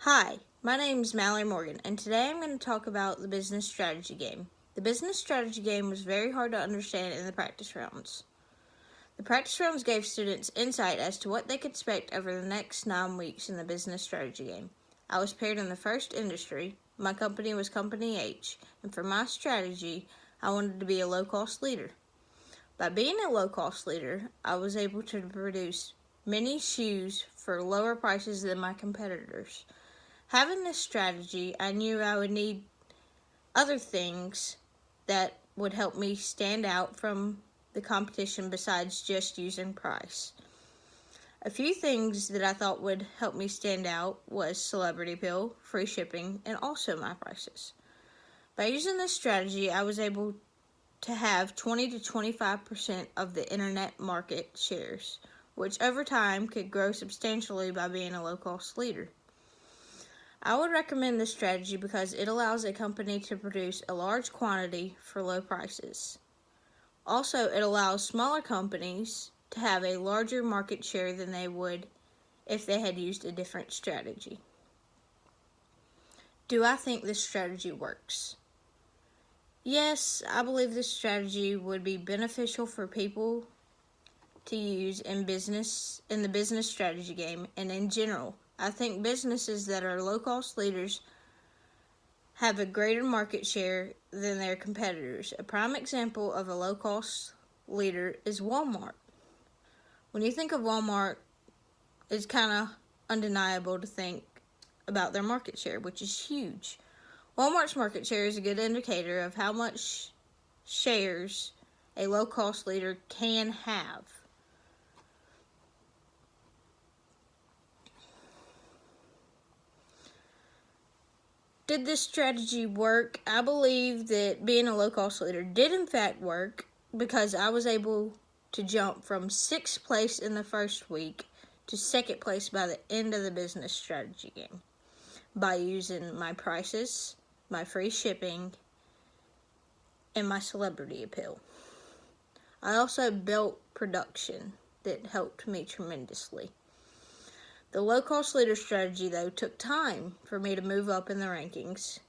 Hi, my name is Mallory Morgan, and today I'm going to talk about the business strategy game. The business strategy game was very hard to understand in the practice rounds. The practice rounds gave students insight as to what they could expect over the next 9 weeks in the business strategy game. I was paired in the first industry. My company was Company H, and for my strategy, I wanted to be a low-cost leader. By being a low-cost leader, I was able to produce many shoes for lower prices than my competitors. Having this strategy, I knew I would need other things that would help me stand out from the competition besides just using price. A few things that I thought would help me stand out was celebrity appeal, free shipping, and also my prices. By using this strategy, I was able to have 20 to 25% of the internet market shares, which over time could grow substantially by being a low-cost leader. I would recommend this strategy because it allows a company to produce a large quantity for low prices. Also, it allows smaller companies to have a larger market share than they would if they had used a different strategy. Do I think this strategy works? Yes, I believe this strategy would be beneficial for people to use in the business strategy game and in general. I think businesses that are low-cost leaders have a greater market share than their competitors. A prime example of a low-cost leader is Walmart. When you think of Walmart, it's kind of undeniable to think about their market share, which is huge. Walmart's market share is a good indicator of how much shares a low-cost leader can have. Did this strategy work? I believe that being a low-cost leader did in fact work because I was able to jump from 6th place in the first week to 2nd place by the end of the business strategy game by using my prices, my free shipping, and my celebrity appeal. I also built production that helped me tremendously. The low-cost leader strategy, though, took time for me to move up in the rankings.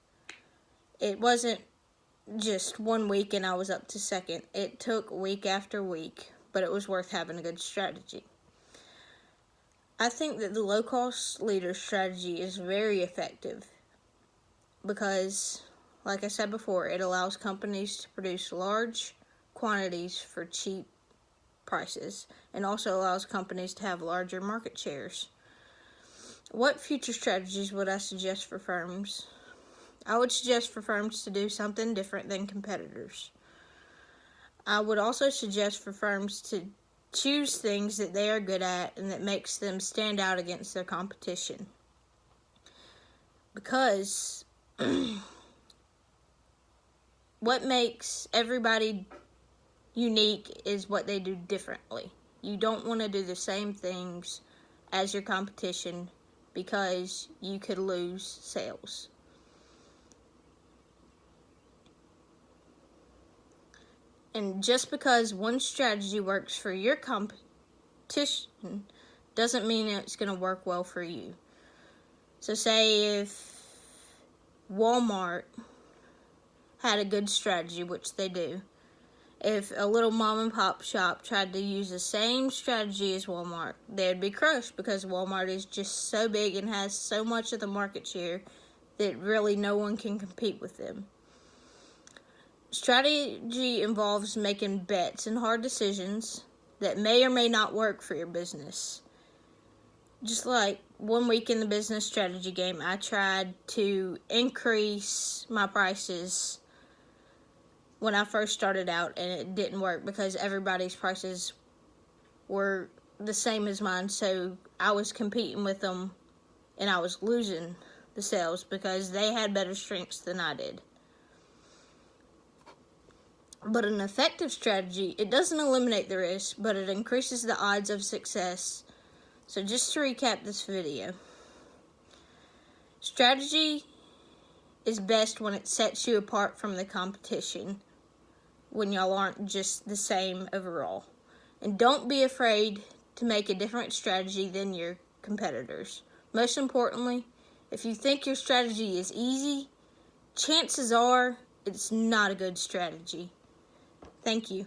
It wasn't just 1 week and I was up to 2nd. It took week after week, but it was worth having a good strategy. I think that the low-cost leader strategy is very effective because, like I said before, it allows companies to produce large quantities for cheap prices and also allows companies to have larger market shares. What future strategies would I suggest for firms? I would suggest for firms to do something different than competitors. I would also suggest for firms to choose things that they are good at and that makes them stand out against their competition. Because what makes everybody unique is what they do differently. You don't want to do the same things as your competition because you could lose sales. And just because one strategy works for your competition doesn't mean it's going to work well for you. So say if Walmart had a good strategy, which they do, if a little mom and pop shop tried to use the same strategy as Walmart, they'd be crushed because Walmart is just so big and has so much of the market share that really no one can compete with them. Strategy involves making bets and hard decisions that may or may not work for your business. Just like 1 week in the business strategy game, I tried to increase my prices when I first started out, and it didn't work because everybody's prices were the same as mine, so I was competing with them and I was losing the sales because they had better strengths than I did. But an effective strategy, it doesn't eliminate the risk, but it increases the odds of success. So just to recap this video, strategy is best when it sets you apart from the competition, when y'all aren't just the same overall. And don't be afraid to make a different strategy than your competitors. Most importantly, If you think your strategy is easy, chances are it's not a good strategy. Thank you.